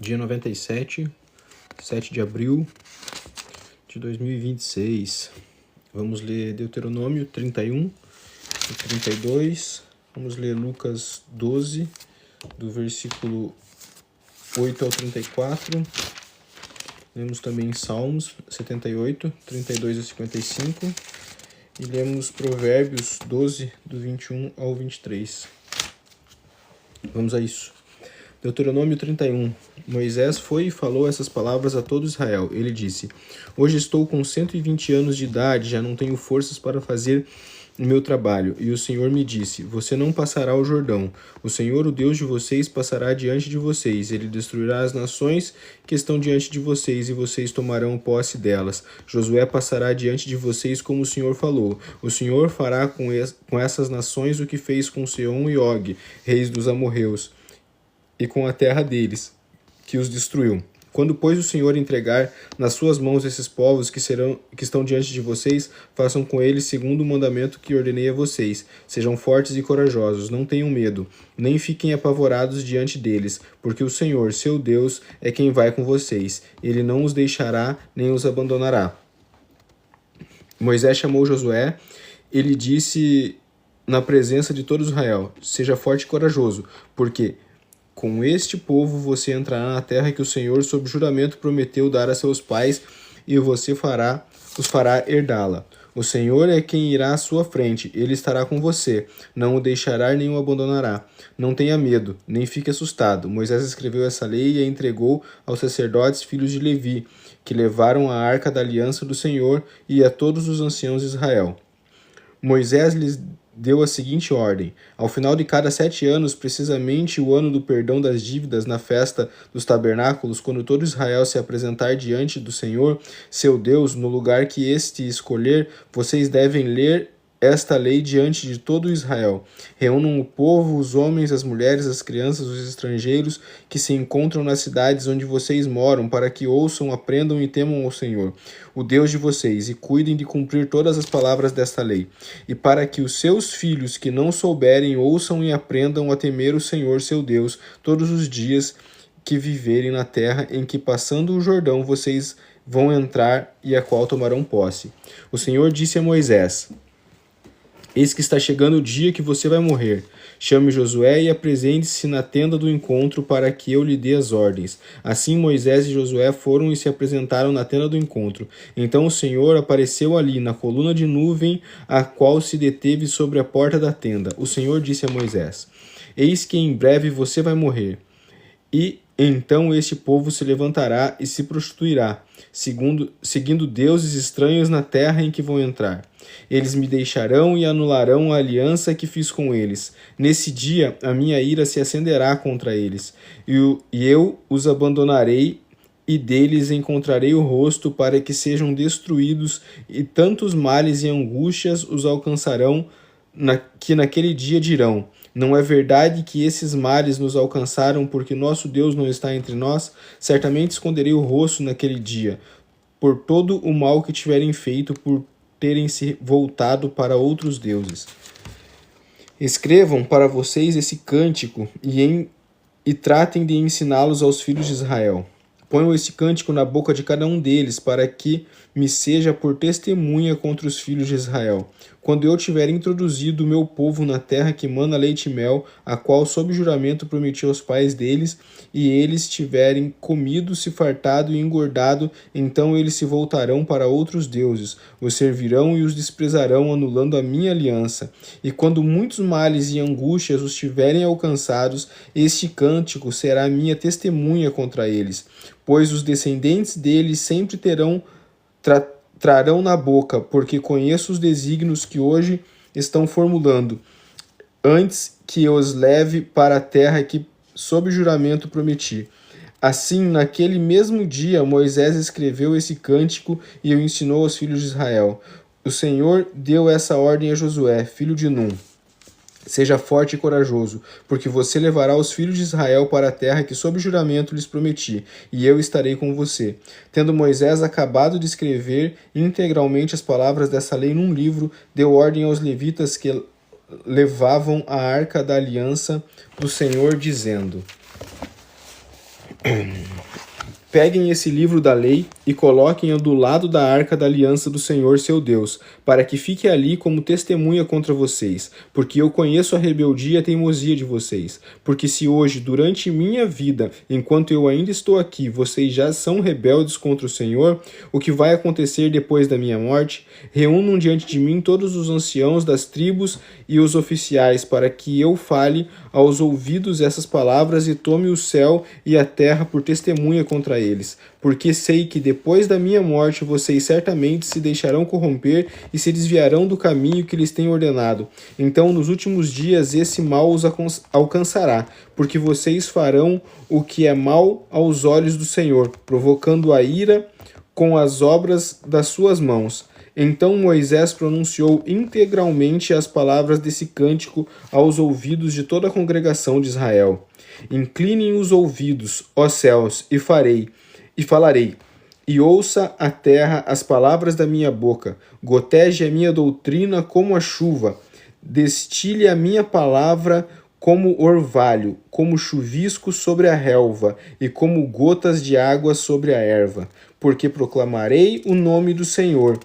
Dia 97, 7 de abril de 2026. Vamos ler Deuteronômio 31 e 32. Vamos ler Lucas 12, do versículo 8 ao 34. Lemos também Salmos 78, 32 a 55. E lemos Provérbios 12, do 21 ao 23. Vamos a isso. Deuteronômio 31. Moisés foi e falou essas palavras a todo Israel. Ele disse: Hoje estou com 120 anos de idade, já não tenho forças para fazer o meu trabalho. E o Senhor me disse: Você não passará o Jordão. O Senhor, o Deus de vocês, passará diante de vocês. Ele destruirá as nações que estão diante de vocês, e vocês tomarão posse delas. Josué passará diante de vocês como o Senhor falou. O Senhor fará com essas nações o que fez com Seom e Og, reis dos amorreus, e com a terra deles, que os destruiu. Quando, pois, o Senhor entregar nas suas mãos esses povos que estão diante de vocês, façam com eles segundo o mandamento que ordenei a vocês. Sejam fortes e corajosos, não tenham medo, nem fiquem apavorados diante deles, porque o Senhor, seu Deus, é quem vai com vocês. Ele não os deixará, nem os abandonará. Moisés chamou Josué, ele disse na presença de todo Israel: Seja forte e corajoso, porque com este povo você entrará na terra que o Senhor, sob juramento, prometeu dar a seus pais, e você os fará herdá-la. O Senhor é quem irá à sua frente, ele estará com você, não o deixará nem o abandonará. Não tenha medo, nem fique assustado. Moisés escreveu essa lei e a entregou aos sacerdotes, filhos de Levi, que levaram a arca da aliança do Senhor, e a todos os anciãos de Israel. Moisés lhes deu a seguinte ordem: ao final de cada 7 anos, precisamente o ano do perdão das dívidas, na festa dos tabernáculos, quando todo Israel se apresentar diante do Senhor, seu Deus, no lugar que este escolher, vocês devem ler esta lei diante de todo Israel. Reúnam o povo, os homens, as mulheres, as crianças, os estrangeiros que se encontram nas cidades onde vocês moram, para que ouçam, aprendam e temam ao Senhor, o Deus de vocês, e cuidem de cumprir todas as palavras desta lei. E para que os seus filhos que não souberem ouçam e aprendam a temer o Senhor, seu Deus, todos os dias que viverem na terra em que, passando o Jordão, vocês vão entrar e a qual tomarão posse. O Senhor disse a Moisés: Eis que está chegando o dia que você vai morrer. Chame Josué e apresente-se na tenda do encontro para que eu lhe dê as ordens. Assim Moisés e Josué foram e se apresentaram na tenda do encontro. Então o Senhor apareceu ali, na coluna de nuvem, a qual se deteve sobre a porta da tenda. O Senhor disse a Moisés: Eis que em breve você vai morrer. E então este povo se levantará e se prostituirá, seguindo deuses estranhos na terra em que vão entrar. Eles me deixarão e anularão a aliança que fiz com eles. Nesse dia a minha ira se acenderá contra eles, e eu os abandonarei, e deles encontrarei o rosto para que sejam destruídos, e tantos males e angústias os alcançarão, que naquele dia dirão: Não é verdade que esses males nos alcançaram porque nosso Deus não está entre nós? Certamente esconderei o rosto naquele dia, por todo o mal que tiverem feito, por terem se voltado para outros deuses. Escrevam para vocês esse cântico e tratem de ensiná-los aos filhos de Israel. Ponham esse cântico na boca de cada um deles, para que me seja por testemunha contra os filhos de Israel. Quando eu tiver introduzido o meu povo na terra que mana leite e mel, a qual sob juramento prometi aos pais deles, e eles tiverem comido, se fartado e engordado, então eles se voltarão para outros deuses, os servirão e os desprezarão, anulando a minha aliança. E quando muitos males e angústias os tiverem alcançados, este cântico será minha testemunha contra eles, pois os descendentes deles sempre trarão na boca, porque conheço os desígnios que hoje estão formulando, antes que eu os leve para a terra que, sob juramento, prometi. Assim, naquele mesmo dia, Moisés escreveu esse cântico e o ensinou aos filhos de Israel. O Senhor deu essa ordem a Josué, filho de Num: Seja forte e corajoso, porque você levará os filhos de Israel para a terra que sob juramento lhes prometi, e eu estarei com você. Tendo Moisés acabado de escrever integralmente as palavras dessa lei num livro, deu ordem aos levitas que levavam a arca da aliança do Senhor, dizendo: Peguem esse livro da lei e coloquem-o do lado da arca da aliança do Senhor seu Deus, para que fique ali como testemunha contra vocês, porque eu conheço a rebeldia e a teimosia de vocês. Porque se hoje, durante minha vida, enquanto eu ainda estou aqui, vocês já são rebeldes contra o Senhor, o que vai acontecer depois da minha morte? Reúnam diante de mim todos os anciãos das tribos e os oficiais, para que eu fale aos ouvidos essas palavras e tome o céu e a terra por testemunha contra eles. Porque sei que depois da minha morte vocês certamente se deixarão corromper e se desviarão do caminho que lhes tenho ordenado. Então nos últimos dias esse mal os alcançará, porque vocês farão o que é mal aos olhos do Senhor, provocando a ira com as obras das suas mãos. Então Moisés pronunciou integralmente as palavras desse cântico aos ouvidos de toda a congregação de Israel. Inclinem os ouvidos, ó céus, e falarei. E ouça a terra as palavras da minha boca. Goteje a minha doutrina como a chuva. Destile a minha palavra como orvalho, como chuvisco sobre a relva, e como gotas de água sobre a erva. Porque proclamarei o nome do Senhor.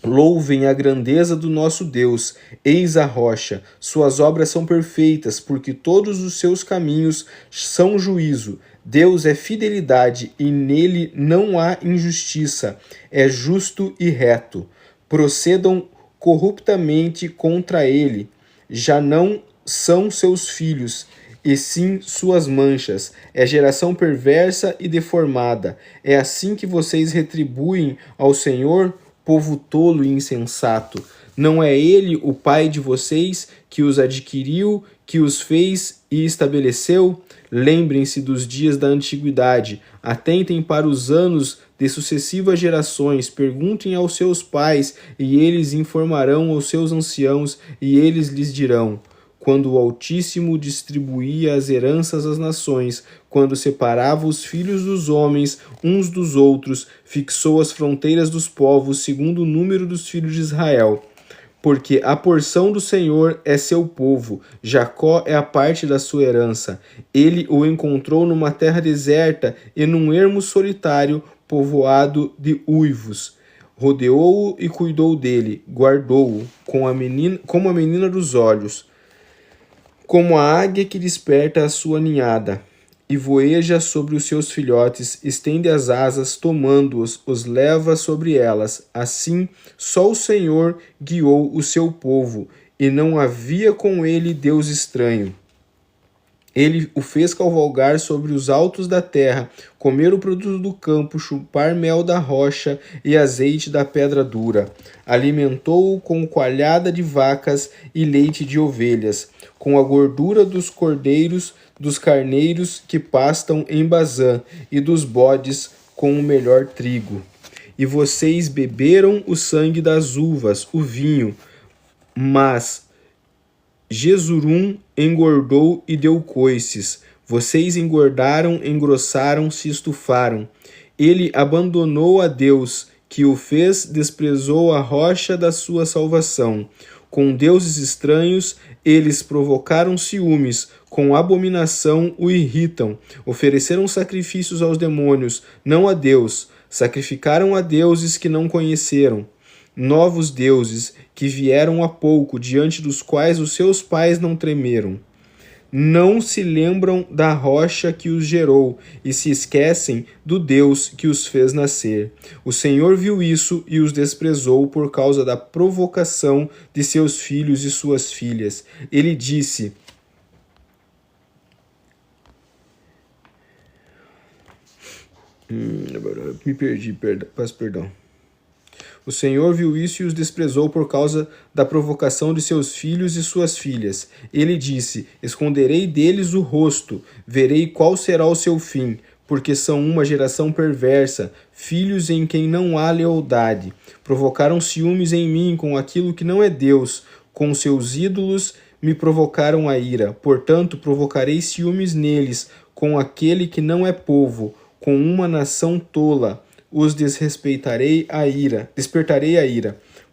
Louvem a grandeza do nosso Deus, eis a rocha, suas obras são perfeitas, porque todos os seus caminhos são juízo. Deus é fidelidade e nele não há injustiça, é justo e reto. Procedam corruptamente contra ele, já não são seus filhos, e sim suas manchas. É geração perversa e deformada. É assim que vocês retribuem ao Senhor, povo tolo e insensato. Não é ele o pai de vocês que os adquiriu, que os fez e estabeleceu? Lembrem-se dos dias da antiguidade, atentem para os anos de sucessivas gerações, perguntem aos seus pais, e eles informarão aos seus anciãos, e eles lhes dirão: quando o Altíssimo distribuía as heranças às nações, quando separava os filhos dos homens uns dos outros, fixou as fronteiras dos povos segundo o número dos filhos de Israel. Porque a porção do Senhor é seu povo, Jacó é a parte da sua herança. Ele o encontrou numa terra deserta e num ermo solitário, povoado de uivos. Rodeou-o e cuidou dele, guardou-o como a menina dos olhos, como a águia que desperta a sua ninhada, e voeja sobre os seus filhotes, estende as asas, tomando-os, os leva sobre elas. Assim, só o Senhor guiou o seu povo, e não havia com ele Deus estranho. Ele o fez cavalgar sobre os altos da terra, comer o produto do campo, chupar mel da rocha e azeite da pedra dura. Alimentou-o com coalhada de vacas e leite de ovelhas, com a gordura dos cordeiros, dos carneiros que pastam em Bazã, e dos bodes com o melhor trigo. E vocês beberam o sangue das uvas, o vinho, mas Jesurum engordou e deu coices. Vocês engordaram, engrossaram, se estufaram. Ele abandonou a Deus, que o fez, desprezou a rocha da sua salvação. Com deuses estranhos, eles provocaram ciúmes, com abominação o irritam. Ofereceram sacrifícios aos demônios, não a Deus. Sacrificaram a deuses que não conheceram. Novos deuses que vieram há pouco, diante dos quais os seus pais não tremeram. Não se lembram da rocha que os gerou e se esquecem do Deus que os fez nascer. O Senhor viu isso e os desprezou por causa da provocação de seus filhos e suas filhas. Ele disse: me perdi, peço perdão. O Senhor viu isso e os desprezou por causa da provocação de seus filhos e suas filhas. Ele disse: esconderei deles o rosto, verei qual será o seu fim, porque são uma geração perversa, filhos em quem não há lealdade. Provocaram ciúmes em mim com aquilo que não é Deus, com seus ídolos me provocaram a ira. Portanto, provocarei ciúmes neles, com aquele que não é povo, com uma nação tola. Os despertarei a ira.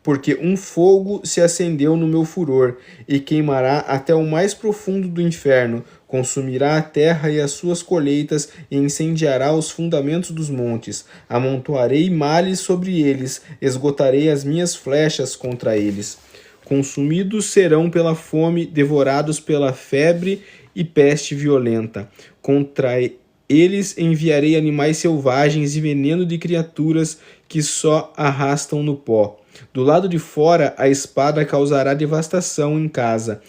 porque um fogo se acendeu no meu furor, e queimará até o mais profundo do inferno, consumirá a terra e as suas colheitas, e incendiará os fundamentos dos montes. Amontoarei males sobre eles, esgotarei as minhas flechas contra eles. Consumidos serão pela fome, devorados pela febre e peste violenta. Contra eles enviarei animais selvagens e veneno de criaturas que só arrastam no pó. Do lado de fora, a espada causará devastação em casa,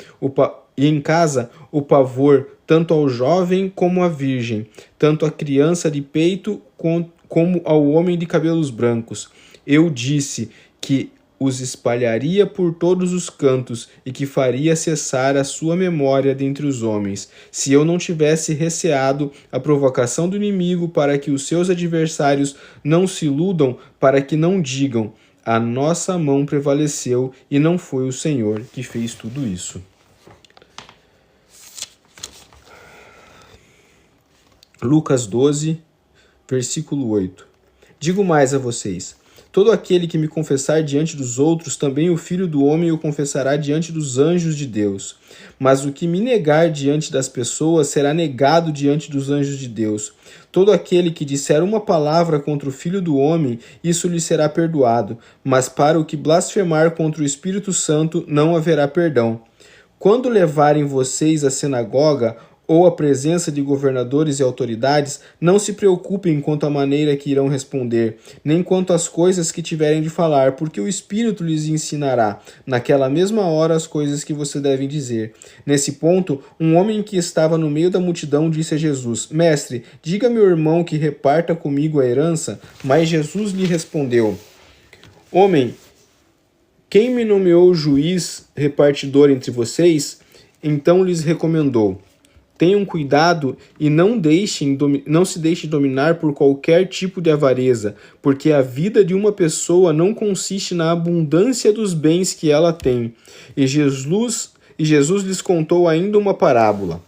e em casa o pavor, tanto ao jovem como à virgem, tanto à criança de peito como ao homem de cabelos brancos. Eu disse que os espalharia por todos os cantos e que faria cessar a sua memória dentre os homens, se eu não tivesse receado a provocação do inimigo, para que os seus adversários não se iludam, para que não digam: a nossa mão prevaleceu e não foi o Senhor que fez tudo isso. Lucas 12, versículo 8. Digo mais a vocês: todo aquele que me confessar diante dos outros, também o Filho do Homem o confessará diante dos anjos de Deus. Mas o que me negar diante das pessoas será negado diante dos anjos de Deus. Todo aquele que disser uma palavra contra o Filho do Homem, isso lhe será perdoado. Mas para o que blasfemar contra o Espírito Santo, não haverá perdão. Quando levarem vocês à sinagoga ou à presença de governadores e autoridades, não se preocupem quanto à maneira que irão responder, nem quanto às coisas que tiverem de falar, porque o Espírito lhes ensinará, naquela mesma hora, as coisas que você deve dizer. Nesse ponto, um homem que estava no meio da multidão disse a Jesus: Mestre, diga a meu irmão que reparta comigo a herança. Mas Jesus lhe respondeu: Homem, quem me nomeou juiz repartidor entre vocês? Então lhes recomendou: tenham cuidado e não se deixem dominar por qualquer tipo de avareza, porque a vida de uma pessoa não consiste na abundância dos bens que ela tem. E Jesus lhes contou ainda uma parábola.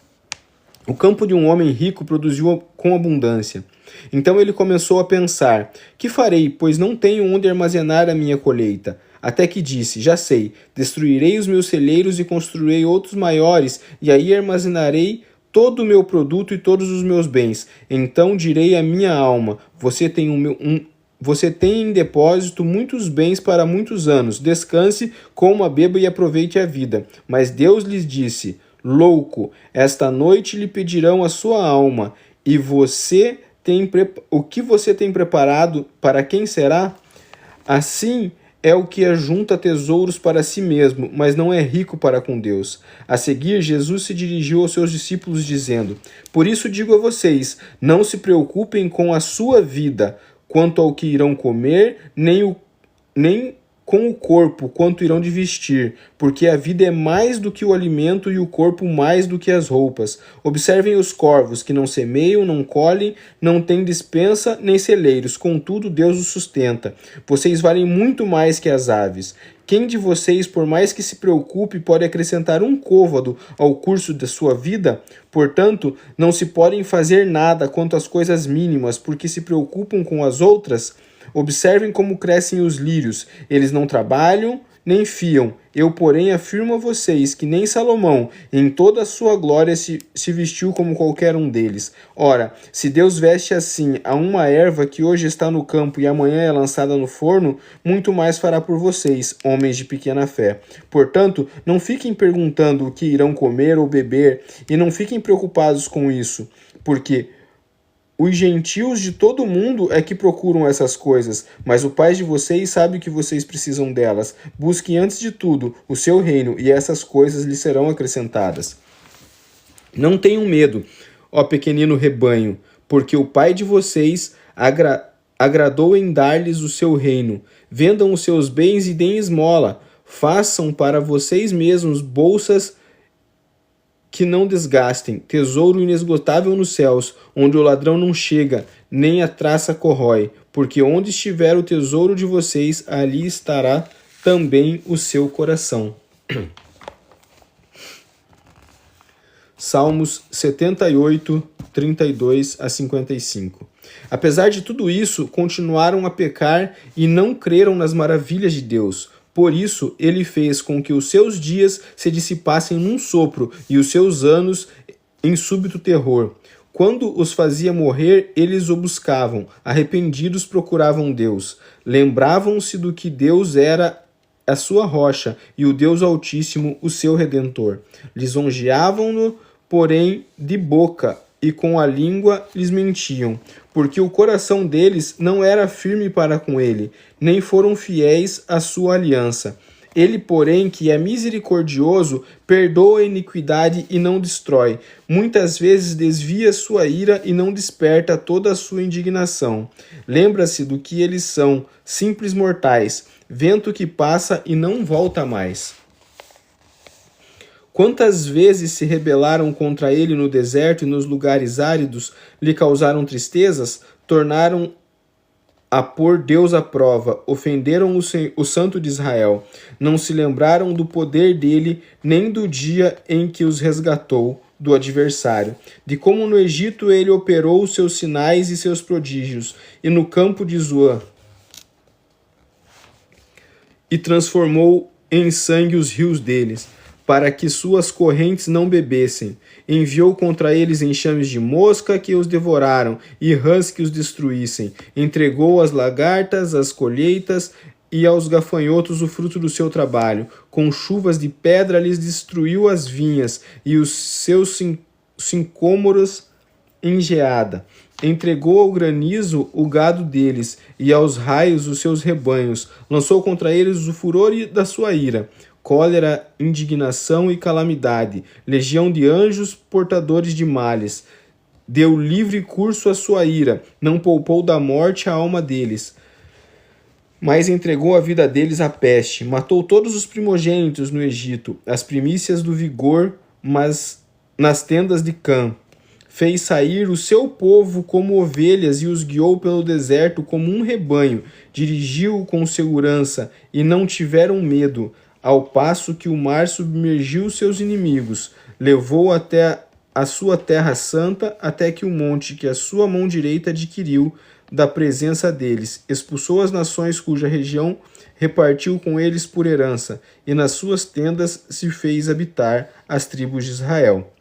O campo de um homem rico produziu com abundância. Então ele começou a pensar: que farei, pois não tenho onde armazenar a minha colheita? Até que disse: já sei, destruirei os meus celeiros e construirei outros maiores, e aí armazenarei todo o meu produto e todos os meus bens. Então direi à minha alma: você tem em depósito muitos bens para muitos anos. Descanse, coma, beba e aproveite a vida. Mas Deus lhes disse: louco, esta noite lhe pedirão a sua alma, e o que você tem preparado, para quem será? Assim é o que ajunta tesouros para si mesmo, mas não é rico para com Deus. A seguir, Jesus se dirigiu aos seus discípulos, dizendo: por isso digo a vocês, não se preocupem com a sua vida, quanto ao que irão comer, nem com o corpo, quanto irão de vestir, porque a vida é mais do que o alimento e o corpo mais do que as roupas. Observem os corvos, que não semeiam, não colhem, não têm despensa, nem celeiros, contudo Deus os sustenta. Vocês valem muito mais que as aves. Quem de vocês, por mais que se preocupe, pode acrescentar um côvado ao curso da sua vida? Portanto, não se podem fazer nada quanto às coisas mínimas, porque se preocupam com as outras. Observem como crescem os lírios. Eles não trabalham, nem fiam. Eu, porém, afirmo a vocês que nem Salomão, em toda a sua glória, se vestiu como qualquer um deles. Ora, se Deus veste assim a uma erva que hoje está no campo e amanhã é lançada no forno, muito mais fará por vocês, homens de pequena fé. Portanto, não fiquem perguntando o que irão comer ou beber, e não fiquem preocupados com isso, porque os gentios de todo mundo é que procuram essas coisas, mas o Pai de vocês sabe que vocês precisam delas. Busquem antes de tudo o seu reino, e essas coisas lhes serão acrescentadas. Não tenham medo, ó pequenino rebanho, porque o Pai de vocês agradou em dar-lhes o seu reino. Vendam os seus bens e deem esmola. Façam para vocês mesmos bolsas que não desgastem, tesouro inesgotável nos céus, onde o ladrão não chega, nem a traça corrói, porque onde estiver o tesouro de vocês, ali estará também o seu coração. Salmos 78, 32 a 55. Apesar de tudo isso, continuaram a pecar e não creram nas maravilhas de Deus. Por isso, ele fez com que os seus dias se dissipassem num sopro e os seus anos em súbito terror. Quando os fazia morrer, eles o buscavam. Arrependidos procuravam Deus. Lembravam-se do que Deus era a sua rocha e o Deus Altíssimo o seu Redentor. Lisonjeavam-no, porém, de boca, e com a língua lhes mentiam, porque o coração deles não era firme para com ele, nem foram fiéis à sua aliança. Ele, porém, que é misericordioso, perdoa a iniquidade e não destrói. Muitas vezes desvia sua ira e não desperta toda a sua indignação. Lembra-se do que eles são, simples mortais, vento que passa e não volta mais. Quantas vezes se rebelaram contra ele no deserto e nos lugares áridos, lhe causaram tristezas, tornaram a pôr Deus à prova, ofenderam o Santo de Israel. Não se lembraram do poder dele, nem do dia em que os resgatou do adversário, de como no Egito ele operou os seus sinais e seus prodígios, e no campo de Zoan, e transformou em sangue os rios deles, para que suas correntes não bebessem. Enviou contra eles enxames de mosca que os devoraram, e rãs que os destruíssem. Entregou às lagartas as colheitas, e aos gafanhotos o fruto do seu trabalho. Com chuvas de pedra lhes destruiu as vinhas, e os seus sicômoros em geada. Entregou ao granizo o gado deles, e aos raios os seus rebanhos. Lançou contra eles o furor da sua ira. Cólera, indignação e calamidade, legião de anjos portadores de males. Deu livre curso à sua ira, não poupou da morte a alma deles, mas entregou a vida deles à peste. Matou todos os primogênitos no Egito, as primícias do vigor, mas nas tendas de Cã. Fez sair o seu povo como ovelhas e os guiou pelo deserto como um rebanho. Dirigiu-o com segurança e não tiveram medo. Ao passo que o mar submergiu seus inimigos, levou até a sua terra santa, até que o monte que a sua mão direita adquiriu da presença deles, expulsou as nações cuja região repartiu com eles por herança, e nas suas tendas se fez habitar as tribos de Israel.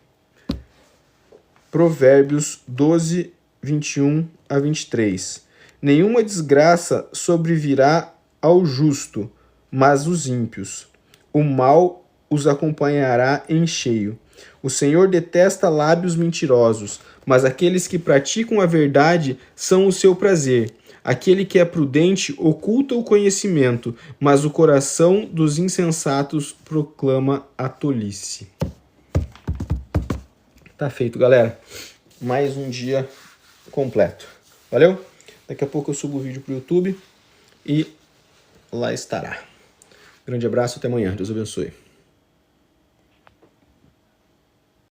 Provérbios 12, 21 a 23. Nenhuma desgraça sobrevirá ao justo, mas os ímpios. O mal os acompanhará em cheio. O Senhor detesta lábios mentirosos, mas aqueles que praticam a verdade são o seu prazer. Aquele que é prudente oculta o conhecimento, mas o coração dos insensatos proclama a tolice. Tá feito, galera. Mais um dia completo. Valeu? Daqui a pouco eu subo o vídeo pro YouTube e lá estará. Grande abraço, até amanhã. Deus abençoe.